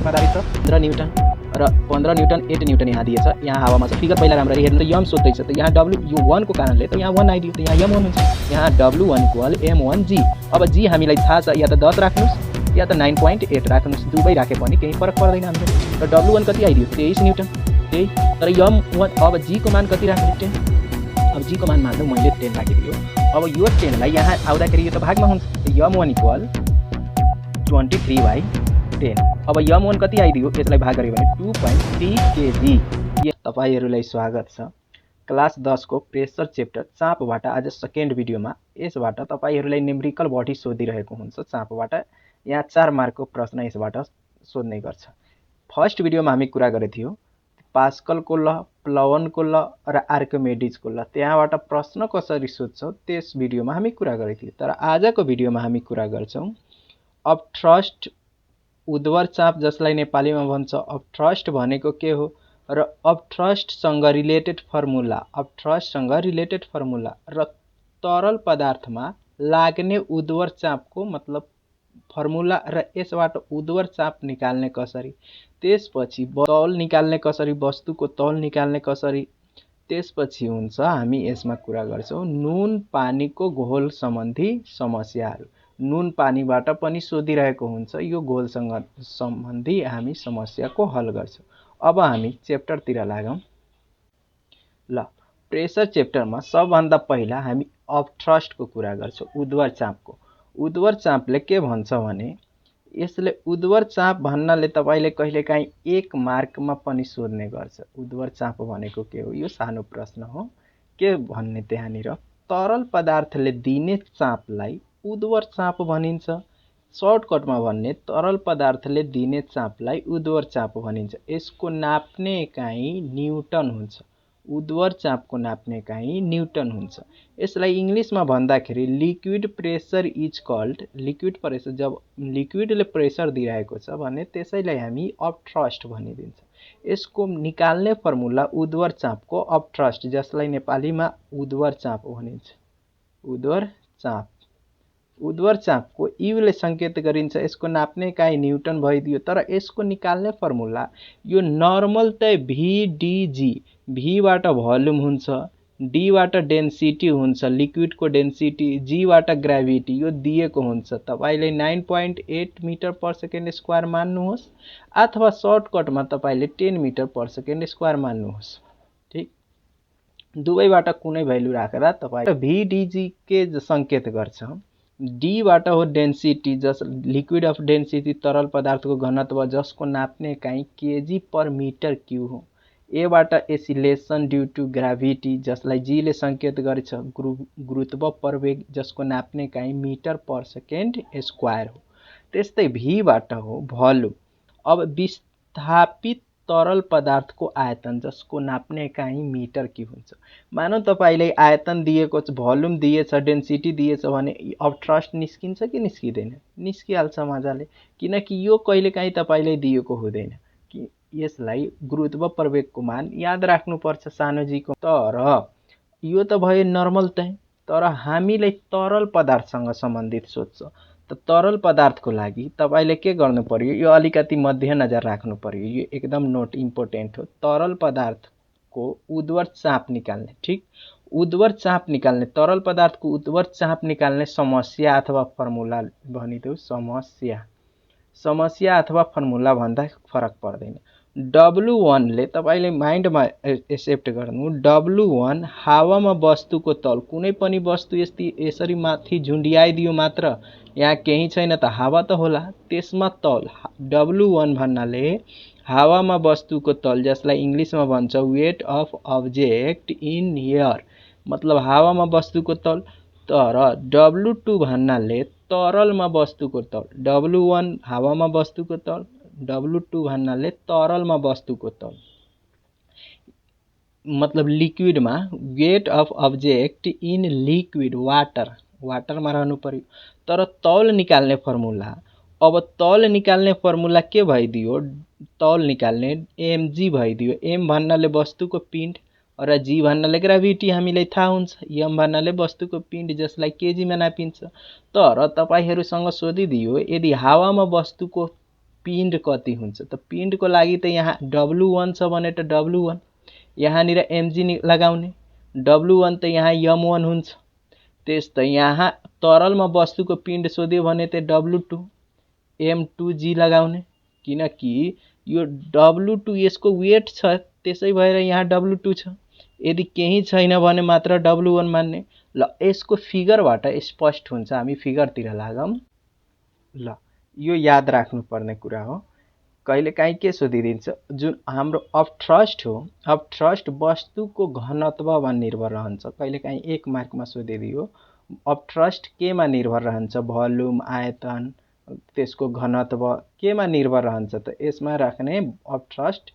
चार्जमा आधारित छ 15 न्युटन र 15 न्युटन 8 न्युटन यहाँ दिएछ। यहाँ हावामा छ। फिगर पहिला राम्ररी हेर्नु त यम सोध्दैछ त यहाँ W1 को कारणले त यहाँ 1 आइदियो त यहाँ m1 हुन्छ। यहाँ W1 = m1g। अब g हामीलाई थाहा छ, या त 10 राख्नुस् या त 9.8 राख्नुस्, दुबै राखे पनि केही फरक पर्दैन हामीलाई। र W1 कति आइदियो 23 न्युटन त्यही। तर m1 अब g को मान कति राख्नु 10। अब g को मान मान्नु मैले 10 राखिदियो। अब यो 10 लाई यहाँ आउँदाखेरि यो त भागमा हुन्छ। m1 = 23/10। अब m1 कति आइदियो यसलाई भाग गर्यो भने 2.3 kg। तपाईहरुलाई स्वागत छ क्लास 10 को प्रेसर चैप्टर चापबाट। आज सेकेन्ड भिडियोमा यसबाट तपाईहरुलाई न्यूमेरिकल बढी सोधिरहेको हुन्छ चापबाट। यहाँ 4 मार्कको प्रश्न यसबाट सोध्ने गर्छ। फर्स्ट भिडियोमा हामी कुरा गरेको थियौ पास्कलको ल, प्लवनको ल र आर्किमिडीजको ल। त्यहाँबाट प्रश्न कसरी सोध्छौ त्यस भिडियोमा हामी कुरा गरेको थियौ। तर आजको भिडियोमा हामी कुरा गर्छौं अपथ्रस्ट उद्वर चाप, जसलाई नेपालीमा भन्छ अपथ्रस्ट भनेको के हो र अपथ्रस्टसँग रिलेटेड फर्मुला र तरल पदार्थमा लाग्ने उद्वर चापको मतलब फर्मुला र यसबाट उद्वर चाप निकाल्ने कसरी, त्यसपछि तौल निकाल्ने कसरी, वस्तुको तौल निकाल्ने कसरी, त्यसपछि हुन्छ हामी यसमा कुरा गर्छौं नुन पानीको घोल सम्बन्धी समस्याहरू। नुन पानीबाट पनि सोधिरहेको हुन्छ, यो घोलसँग सम्बन्धी हामी समस्याको हल गर्छौं। अब हामी च्याप्टरतिर लागौं। ल प्रेसर च्याप्टरमा सबभन्दा पहिला हामी अपथ्रस्टको कुरा गर्छौं, उद्वर चापको। उद्वर चापले के भन्छ भने यसले उद्वर चाप भन्नाले तपाईले कहिलेकाहीँ 1 मार्कमा पनि सोध्ने गर्छ। उद्वर चाप भनेको के हो, यो सानो प्रश्न हो। के भन्ने त्यहाँनिर तरल पदार्थले दिने चापलाई उद्वर चाप भनिन्छ। सर्टकटमा भन्ने तरल पदार्थले दिने चापलाई उद्वर चाप भनिन्छ। यसको नाप्ने इकाइ न्युटन हुन्छ। उद्वर चापको नाप्ने इकाइ न्युटन हुन्छ। यसलाई इंग्लिशमा भन्दाखेरि liquid pressure is called, liquid pressure जब लिक्विडले प्रेसर दिइरहेको छ भने त्यसैलाई हामी अपथ्रस्ट भनिदिन्छ। यसको निकाल्ने फर्मुला उद्वर चापको अपथ्रस्ट, जसलाई नेपालीमा उद्वर चाप भनिन्छ। उद्वर चापको युले संकेत गरिन्छ। यसको नाप्ने इकाइ न्युटन भइदियो। तर यसको निकाल्ने फर्मुला यो नर्मल त VdG, V बाट भोल्युम हुन्छ, D बाट डेन्सिटी हुन्छ, लिक्विडको डेन्सिटी, G बाट ग्राभिटी, यो दिएको हुन्छ। तपाईले 9.8 मिटर पर सेकेन्ड स्क्वायर मान्नुहोस् अथवा सर्टकटमा तपाईले 10 मिटर पर सेकेन्ड स्क्वायर मान्नुहोस्। ठीक, दुवैबाट कुनै भ्यालु राखेर तपाई VdG के संकेत गर्छ, D बाट हो डेन्सिटी, जस लिक्विड अफ डेन्सिटी तरल पदार्थको घनत्व, जसको नाप्ने इकाइ kg पर मिटर क्यूब हो। ए बाट एसिलेसन ड्यू टु ग्राभिटी, जसलाई G ले संकेत गर्छ गुरुत्व प्रवेग, जसको नाप्ने इकाइ मिटर पर सेकेन्ड स्क्वायर हो। त्यस्तै V बाट हो भोल्युम। अब विस्थापित तरल पदार्थको आयतन, जसको नाप्ने इकाइ मिटर क्यूब हुन्छ। मानौ तपाईले आयतन दिएको छ, भोल्युम दिएछ, डेन्सिटी दिएछ भने अपथ्रस्ट निस्किन्छ कि निस्किदैन? निस्किहाल्छ मजाले, किनकि यो कहिलेकाहीँ तपाईले दिएको हुँदैन कि यसलाई गुरुत्व प्रवेगको मान याद राख्नुपर्छ सानो जी को। तर यो त भयो नर्मल त, तर हामीले तरल पदार्थसँग सम्बन्धित सोध्छ। त तरल पदार्थको लागि तपाईले के गर्नु पर्यो, यो अलिकति मध्यनजर राख्नु पर्यो, यो एकदम नोट इम्पोर्टेन्ट हो। तरल पदार्थको उद्वर चाप निकाल्ने, ठीक, उद्वर चाप निकाल्ने, तरल पदार्थको उद्वर चाप निकाल्ने समस्या अथवा फर्मुला भनिदेऊ। समस्या अथवा फर्मुला भन्दा फरक पर्दैन। W1 ले तपाईले माइन्डमा एक्सेप्ट गर्नु, W1 हावामा वस्तुको तल, कुनै पनि वस्तु यसरी माथि झुन्डियाइदियो मात्र, यहाँ केही छैन त हावा त होला, त्यसमा तल W1 भन्नाले हावामा वस्तुको तल, जसलाई इंग्लिशमा भन्छ weight of object in air, मतलब हावामा वस्तुको तल। तर W2 भन्नाले तरलमा वस्तुको तल। W1 हावामा वस्तुको तल, W2 भन्नाले तरलमा वस्तुको तल, मतलब लिक्विडमा weight of object in liquid, वाटरमा रहनु पर्यो। तर तौल निकाल्ने फर्मुला, अब तौल निकाल्ने फर्मुला के भइदियो, तौल निकाल्ने mg भइदियो। m भन्नाले वस्तुको पिण्ड र g भन्नाले ग्राभिटी हामीलाई थाहा हुन्छ, m भन्नाले वस्तुको पिण्ड, जसलाई kg मा नापिन्छ। तर तपाईहरुसँग सोधिदियो यदि हावामा वस्तुको पिण्ड कति हुन्छ त पिण्डको लागि त यहाँ W1 छ भने त W1 यहाँनिर mg लगाउने W1 त यहाँ m1 हुन्छ त्यस्तै यहाँ तरलमा वस्तुको पिण्ड सोध्यो भने त W2 m2g लगाउने किनकि यो W2 यसको वेट छ त्यसै भएर यहाँ W2 छ यदि केही छैन भने मात्र W1 मान्ने ल यसको फिगरबाट स्पष्ट हुन्छ हामी फिगरतिर लागौं ल यो याद राख्नुपर्ने कुरा हो कहिलेकाहीँ के सोधिदिन्छ जुन हाम्रो अपथ्रस्ट हो अपथ्रस्ट वस्तुको घनत्वमा निर्भर रहन्छ कहिलेकाहीँ 1 मार्कमा सोधिदियो अपथ्रस्ट केमा निर्भर रहन्छ भोल्युम आयतन त्यसको घनत्व केमा निर्भर रहन्छ त यसमा राख्ने अपथ्रस्ट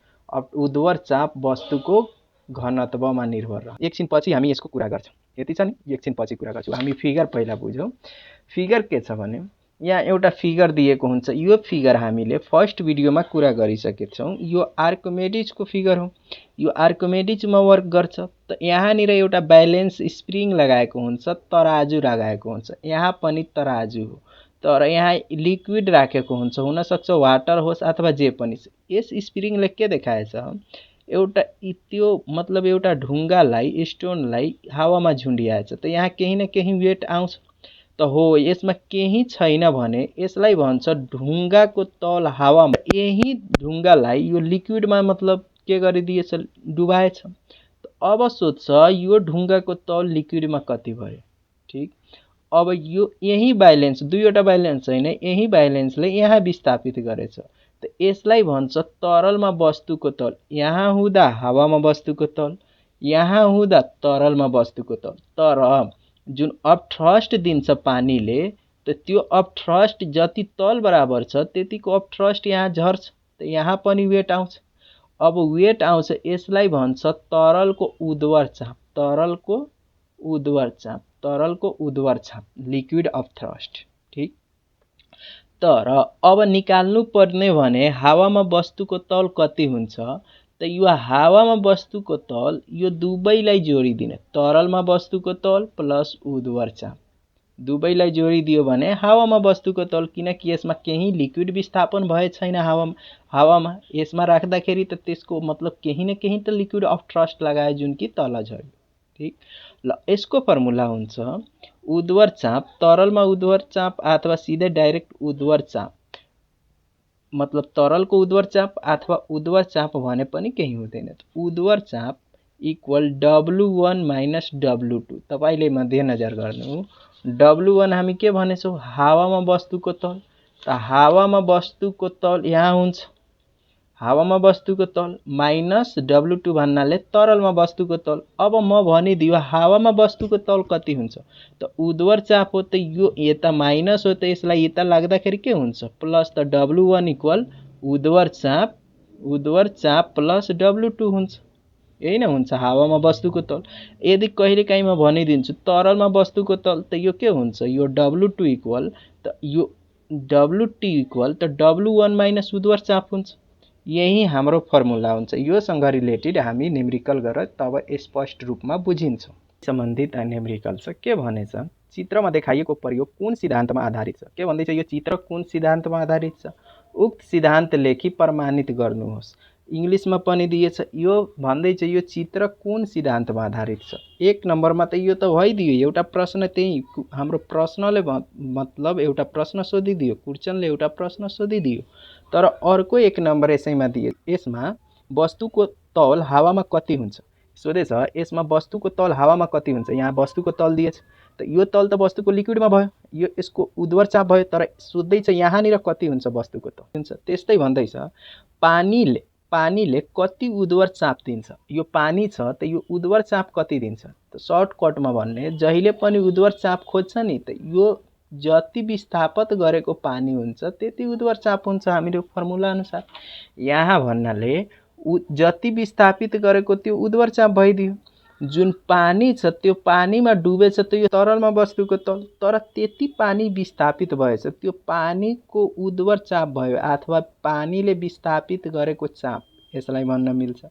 उद्वर चाप वस्तुको घनत्वमा निर्भर रहन्छ एकछिन पछि हामी यसको कुरा गर्छौं यति छ नि एकछिन पछि कुरा गर्छौं हामी फिगर पहिला बुझौं फिगर के छ भने यहाँ एउटा फिगर दिएको हुन्छ यो फिगर हामीले फर्स्ट भिडियोमा कुरा गरिसकेका छौं यो आर्किमिडीजको फिगर हो यो आर्किमिडीजमा वर्क गर्छ त यहाँनिर एउटा ब्यालेन्स स्प्रिङ लगाएको हुन्छ तराजु लगाएको हुन्छ यहाँ पनि तराजु हो तर यहाँ लिक्विड राखेको हुन्छ हुन सक्छ वाटर होस् अथवा जे पनि यस स्प्रिङले के देखाएछ एउटा त्यो मतलब एउटा ढुङ्गालाई स्टोनलाई हावामा झुन्डियाएछ त यहाँ केही न केही वेट आउँछ त हो यसमा केही छैन भने यसलाई भन्छ ढुङ्गाको तल हावामा यही ढुङ्गालाई यो लिक्विडमा मतलब के गरिदिएछ डुबाएछ अब सोध्छ यो ढुङ्गाको तल लिक्विडमा कति भयो ठीक अब यो यही ब्यालेन्स दुईवटा ब्यालेन्स छैन यही ब्यालेन्सले यहाँ विस्थापित गरेछ त यसलाई भन्छ तरलमा वस्तुको तल यहाँ हुँदा हावामा वस्तुको तल यहाँ हुँदा तरलमा वस्तुको तल तर जुन अपथ्रस्ट दिन्छ पानीले त त्यो अपथ्रस्ट जति तल बराबर छ त्यतिको अपथ्रस्ट यहाँ झर्छ त यहाँ पनि वेट आउँछ अब वेट आउँछ यसलाई भन्छ तरलको उद्वर चाप तरलको उद्वर चाप लिक्विड अपथ्रस्ट ठीक तर अब निकाल्नु पर्ने भने हावामा वस्तुको तल कति हुन्छ त यो हावामा वस्तुको तल यो दुवैलाई जोडिदिने तरलमा वस्तुको तल प्लस उद्वर चाप दुवैलाई जोडिदियो भने हावामा वस्तुको तल किनकि यसमा केही लिक्विड विस्थापन भए छैन हावामा यसमा राख्दाखेरि त त्यसको मतलब केही न केही त लिक्विड अपथ्रस्ट लगाए जुन कि तल झर्यो ठीक ल यसको फर्मुला हुन्छ उद्वर चाप तरलमा उद्वर चाप अथवा सिधै डाइरेक्ट उद्वर चाप मतलब तरलको उद्वर चाप अथवा उद्वर चाप भने पनि केही हुँदैन उद्वर चाप इक्वल W1 माइनस W2 तपाईले मध्यनजर गर्नु W1 हामी के भनेछौं हावामा वस्तुको तल त हावामा वस्तुको तल यहाँ हुन्छ हावामा वस्तुको तल माइनस W2 भन्नाले तरलमा वस्तुको तल अब म भनिदियो हावामा वस्तुको तल कति हुन्छ त उद्वर चाप हो त यो यता माइनस हो त यसलाई यता लाग्दाखेरि के हुन्छ प्लस त W1 इक्वल उद्वर चाप प्लस W2 हुन्छ यही नै हुन्छ हावामा वस्तुको तल यदि कहिलेकाहीँ म भनिदिन्छु तरलमा वस्तुको तल त यो के हुन्छ यो W2 इक्वल त यो WT इक्वल त W1 माइनस उद्वर चाप हुन्छ यही हाम्रो फर्मुला हुन्छ यो सँग रिलेटेड हामी न्यूमेरिकल गरेर तब स्पष्ट रूपमा बुझिन्छौं सम्बन्धित न्यूमेरिकल छ के भनेछ चित्रमा देखाइएको प्रयोग कुन सिद्धान्तमा आधारित छ के भन्दै छ यो चित्र कुन सिद्धान्तमा आधारित छ उक्त सिद्धान्त लेखी प्रमाणित गर्नुहोस् इंग्लिशमा पनि दिएछ यो भन्दै छ यो चित्र कुन सिद्धान्तमा आधारित छ एक नम्बरमा त यो त भइदियो एउटा प्रश्न त्यही हाम्रो प्रश्नले मतलब एउटा प्रश्न सोधिदियो क्वेशनले एउटा प्रश्न सोधिदियो तर अर्को एक नम्बर यसैमा दिए यसमा वस्तुको तल हावामा कति हुन्छ सोधेछ यसमा वस्तुको तल हावामा कति हुन्छ यहाँ वस्तुको तल दिएछ त यो तल त वस्तुको लिक्विडमा भयो यो यसको उद्वर चाप भयो तर सोध्दै छ यहाँनिर कति हुन्छ वस्तुको तल हुन्छ त्यस्तै भन्दै छ पानीले कति उद्वर चाप दिन्छ यो पानी छ त यो उद्वर चाप कति दिन्छ त सर्टकटमा भन्ने जहिले पनि उद्वर चाप खोज्छ नि त यो जति विस्थापित गरेको पानी हुन्छ त्यति उद्वर चाप हुन्छ हाम्रो फर्मुला अनुसार यहाँ भन्नाले जति विस्थापित गरेको त्यो उद्वर चाप भइदियो जुन पानी छ त्यो पानीमा डुबेछ त यो तरलमा वस्तुको तल तर त्यति पानी विस्थापित भएछ त्यो पानीको उद्वर चाप भयो अथवा पानीले विस्थापित गरेको चाप यसलाई भन्न मिल्छ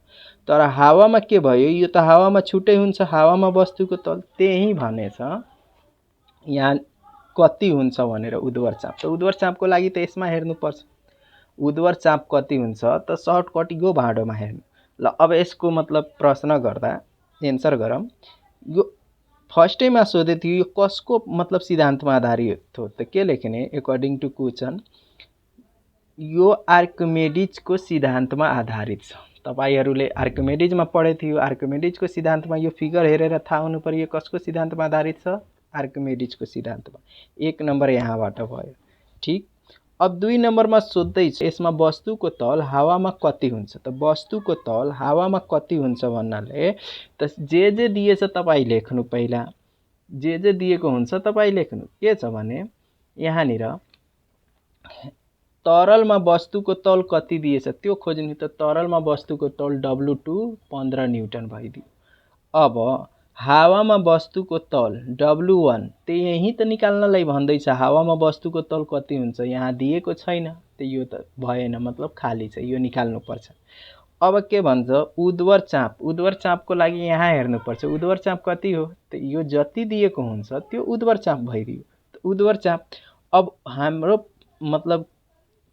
तर हावामा के भयो यो त हावामा छुट्टै हुन्छ हावामा वस्तुको तल त्यही भनेछ यहाँ कति हुन्छ भनेर उद्वर चाप त उद्वर चापको लागि त यसमा हेर्नु पर्छ उद्वर चाप कति हुन्छ त सर्टकट यो भाँडोमा हेर्नु ल। अब यसको मतलब प्रश्न गर्दा एन्सर गरौँ। यो फर्स्टैमा सोधे थियो यो कसको मतलब सिद्धान्तमा आधारित हो त के लेख्ने एकर्डिङ टु क्वेसन यो आर्किमेडिजको सिद्धान्तमा आधारित छ। तपाईहरुले आर्किमेडिजमा पढे थियो। आर्किमेडिजको सिद्धान्तमा यो फिगर हेरेर थाहा हुनु पर्यो कसको सिद्धान्तमा आधारित छ, आर्किमेडिजको सिद्धान्तमा। 1 नम्बर यहाँबाट भयो। ठीक। अब 2 नम्बरमा सोध्दैछ यसमा वस्तुको तल हावामा कति हुन्छ त वस्तुको तल हावामा कति हुन्छ भन्नाले त जे दिएछ तपाई लेख्नु। पहिला जे दिएको हुन्छ तपाई लेख्नु। के छ भने यहाँनिर तरलमा वस्तुको तल कति दिएछ त्यो खोज्नु। त तरलमा वस्तुको तल W2 15 न्यूटन भइदियो। अब हावामा वस्तुको तल W1 त्यही यही त निकाल्नलाई भन्दैछ। हावामा वस्तुको तल कति हुन्छ यहाँ दिएको छैन त यो त भएन मतलब खाली छ, यो निकाल्नु पर्छ। अब के भन्छ उद्वर चाप। उद्वर चापको लागि यहाँ हेर्नु पर्छ उद्वर चाप कति हो त यो जति दिएको हुन्छ त्यो उद्वर चाप भइदियो। त उद्वर चाप अब हाम्रो मतलब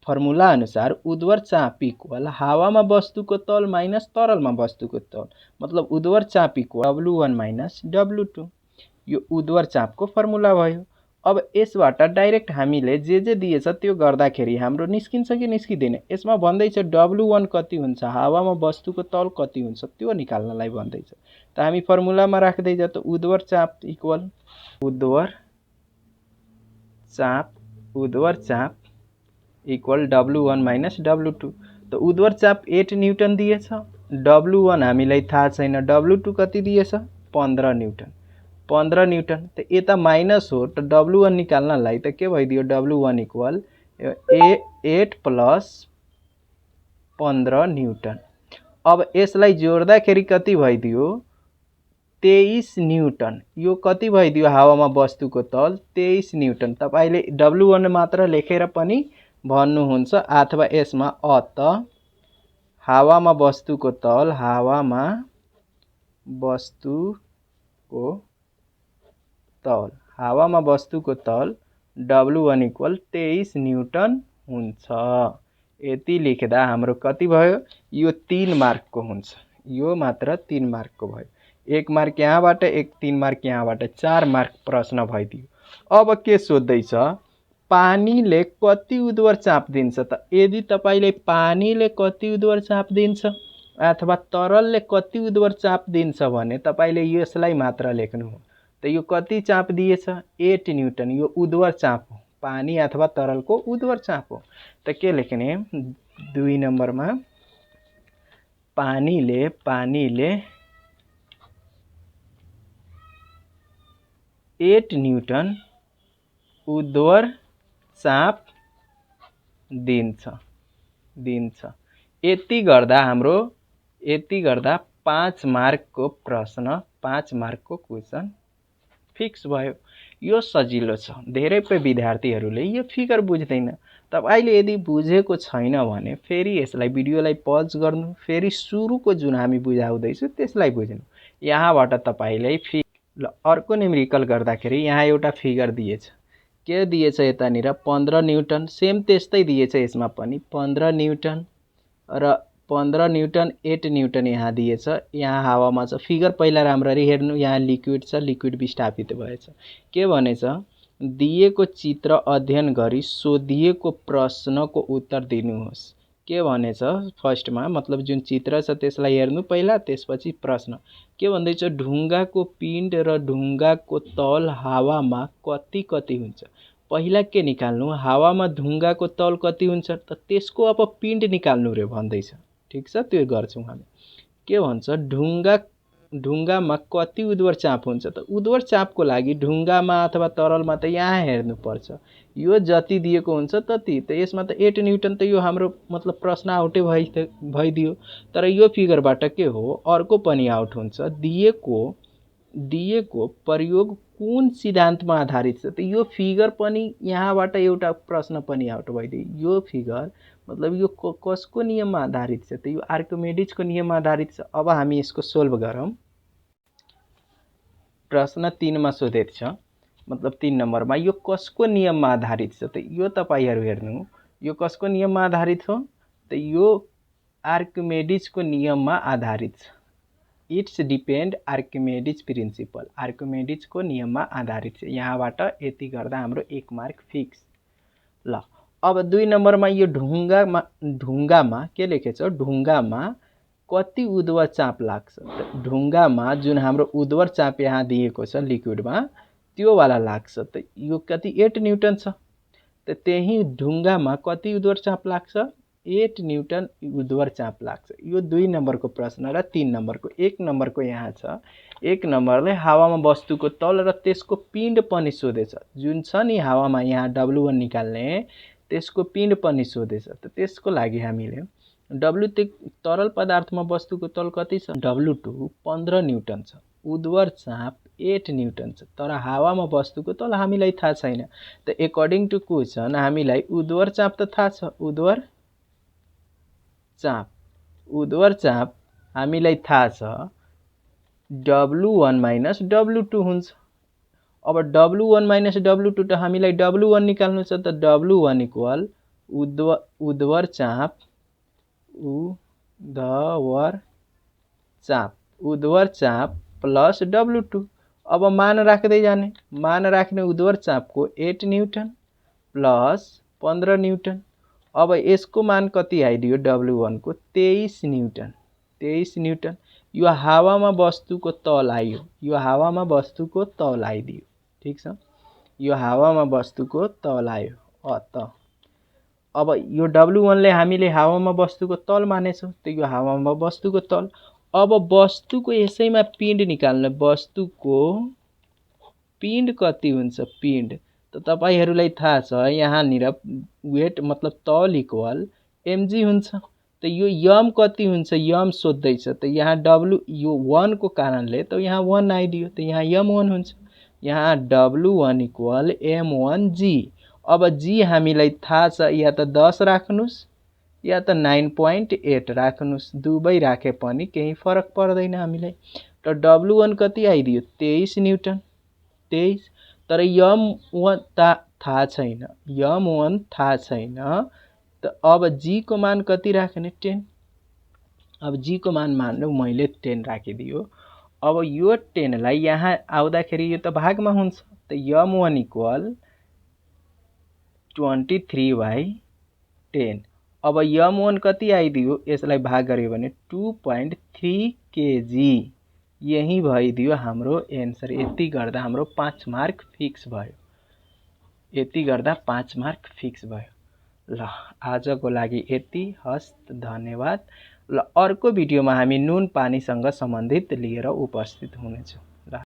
फर्मुला अनुसार उद्वर चाप इक्वल हावामा वस्तुको तल माइनस तरलमा वस्तुको तल मतलब उद्वर चाप इक्वल W1 माइनस W2। यो उद्वर चापको फर्मुला भयो। अब यसबाट डाइरेक्ट हामीले जे दिएछ त्यो गर्दाखेरि हाम्रो निस्किन्छ कि निस्किदैन। यसमा भन्दैछ W1 कति हुन्छ हावामा वस्तुको तल कति हुन्छ त्यो निकाल्नलाई भन्दैछ। त हामी फर्मुलामा राख्दै जा त उद्वर चाप इक्वल उद्वर चाप इक्वल W1 माइनस W2। त उद्वर चाप 8 न्यूटन दिएछ। W1 हामीलाई थाहा छैन। W2 कति दिएछ 15 न्यूटन। 15 न्यूटन त यता माइनस हो त W1 निकाल्नलाई त के भइदियो W1 इक्वल 8 प्लस 15 न्यूटन। अब यसलाई जोड्दाखेरि कति भइदियो 23 न्यूटन। यो कति भइदियो हावामा वस्तुको तल 23 न्यूटन। तपाईले W1 मात्र लेखेर पनि भन्नुहुन्छ अथवा यसमा अत हावामा वस्तुको तल W1 इक्वल 23 न्यूटन हुन्छ। यति लेख्दा हाम्रो कति भयो यो 3 मार्कको हुन्छ। यो मात्र 3 मार्कको भयो। 1 मार्क यहाँबाट 3 मार्क यहाँबाट 4 मार्क प्रश्न भइदियो। अब के सोध्दैछ पानीले कति उद्वर चाप दिन्छ त यदि तपाईले पानीले कति उद्वर चाप दिन्छ अथवा तरलले कति उद्वर चाप दिन्छ भने तपाईले यसलाई मात्र लेख्नु हो। त यो कति चाप दिएछ 8 न्यूटन। यो उद्वर चाप हो, पानी अथवा तरलको उद्वर चाप हो। त के लेख्ने 2 नम्बरमा पानीले 8 न्यूटन उद्वर चाप दिन्छ। यति गर्दा 5 मार्कको प्रश्न 5 मार्कको क्वेशन फिक्स भयो। यो सजिलो छ। धेरै विद्यार्थीहरूले यो फिगर बुझ्दैन। तपाईले यदि बुझेको छैन भने फेरि यसलाई भिडियोलाई पज गर्नु, फेरि सुरुको जुन हामी बुझाउँदैछु त्यसलाई बुझ्नु। यहाँबाट तपाईले ल अर्को न्युमेरिकल गर्दाखेरि यहाँ एउटा फिगर दिएछ। के दिएछ यतानिर 15 न्यूटन। सेम त्यस्तै दिएछ यसमा पनि 15 न्यूटन र 15 न्यूटन 8 न्यूटन यहाँ दिएछ। यहाँ हावामा छ। फिगर पहिला राम्ररी हेर्नु। यहाँ लिक्विड छ, लिक्विड विस्थापित भएछ। के भनेछ दिएको चित्र अध्ययन गरी सोधिएको प्रश्नको उत्तर दिनुहोस्। के भनेछ फर्स्टमा मतलब जुन चित्र छ त्यसलाई हेर्नु पहिला, त्यसपछि प्रश्न के भन्दैछ ढुङ्गाको पिण्ड र ढुङ्गाको तल हावामा कति हुन्छ। पहिला के निकाल्नु हावामा ढुङ्गाको तल कति हुन्छ त त्यसको अब पिण्ड निकाल्नु रे भन्दैछ। ठीक छ त्यो गर्छौं हामी। के भन्छ ढुङ्गामा कति उद्वर चाप हुन्छ त उद्वर चापको लागि ढुङ्गामा अथवा तरलमा त यहाँ हेर्नु पर्छ। यो जति दिएको हुन्छ तति। त यसमा त 8 न्यूटन त यो हाम्रो मतलब प्रश्न आउटै भइदियो। तर यो फिगरबाट के हो अर्को पनि आउट हुन्छ। दिएको प्रयोग कुन सिद्धान्तमा आधारित छ त यो फिगर पनि यहाँबाट एउटा प्रश्न पनि आउट भइदियो। यो फिगर मतलब यो कसको नियममा आधारित छ त यो आर्किमेडिजको नियममा आधारित छ। अब हामी यसको सोल्भ गरौँ। प्रश्न 3 मा सोधेको छ मतलब 3 नम्बरमा यो कसको नियममा आधारित छ त यो तपाईहरु हेर्नु। यो कसको नियममा आधारित हो त यो आर्किमेडिजको नियममा आधारित छ। इट्स डिपेन्ड आर्किमेडिज प्रिन्सिपल, आर्किमेडिजको नियममा आधारित छ। यहाँबाट यति गर्दा हाम्रो 1 मार्क फिक्स। ल अब 2 नम्बरमा यो ढुङ्गामा के लेखेछ, ढुङ्गामा कति उद्वर चाप लाग्छ त ढुङ्गामा जुन हाम्रो उद्वर चाप यहाँ दिएको छ लिक्विडमा त्यो वाला लाग्छ त यो कति 8 न्यूटन छ त त्यही ढुङ्गामा कति उद्वर चाप लाग्छ 8 न्यूटन उद्वर चाप लाग्छ। यो 2 नम्बरको प्रश्न र 3 नम्बरको 1 नम्बरको यहाँ छ। 1 नम्बरले हावामा वस्तुको तल र त्यसको पिण्ड पनि सोधेछ। जुन छ नि हावामा यहाँ W1 निकाल्ने त्यसको पिण्ड पनि सोधेछ। त त्यसको लागि हामीले W तरल पदार्थमा वस्तुको तल कति छ W2 15 न्यूटन छ, उद्वर चाप 8 न्यूटन छ, तर हावामा वस्तुको तल हामीलाई थाहा छैन। त एकर्डिङ टु क्वेसन हामीलाई उद्वर चाप त थाहा छ, उद्वर चाप हामीलाई थाहा छ W1 माइनस W2 हुन्छ। अब W1 माइनस W2 त हामीलाई W1 निकाल्नु छ त W1 इक्वल उद्वर चाप प्लस W2। अब मान राख्दै जाने, मान राख्ने उद्वर चापको 8 न्यूटन प्लस 15 न्यूटन। अब यसको मान कति आइदियो W1 को 23 न्यूटन, 23 न्यूटन। यो हावामा वस्तुको तल आयो, यो हावामा वस्तुको तल आइदियो, ठीक छ, यो हावामा वस्तुको तल आयो। त अब यो W1 ले हामीले हावामा वस्तुको तल मानेछौँ, त यो हावामा वस्तुको तल। अब वस्तुको यसैमा पिण्ड निकाल्न, वस्तुको पिण्ड कति हुन्छ पिण्ड त तपाईहरुलाई थाहा छ यहाँनिर वेट मतलब तल इक्वल mg हुन्छ। त यो m कति हुन्छ m सोध्दैछ, त यहाँ W यो 1 को कारणले त यहाँ 1 आइदियो, त यहाँ m1 हुन्छ। यहाँ W1 इक्वल m1g। अब g हामीलाई थाहा छ, या त 10 राख्नुस् या त 9.8 राख्नुस्, दुबै राखे पनि केही फरक पर्दैन हामीलाई। त W1 कति आइदियो 23 न्यूटन, 23। तर m1 थाहा छैन, m1 थाहा छैन। त अब g को मान कति राख्ने 10। अब g को मान मान्नु मैले 10 राखिदियो। अब यो 10 लाई यहाँ आउँदाखेरि यो त भागमा हुन्छ, त m1 इक्वल 23/10। अब m1 कति आइदियो, यसलाई भाग गर्यो भने 2.3 kg। यही भइदियो हाम्रो एन्सर। यति गर्दा हाम्रो 5 मार्क फिक्स भयो, यति गर्दा 5 मार्क फिक्स भयो। ल आजको लागि यति, हस्त, धन्यवाद। ल अर्को भिडियोमा हामी नुन पानीसँग सम्बन्धित लिएर उपस्थित हुनेछौँ।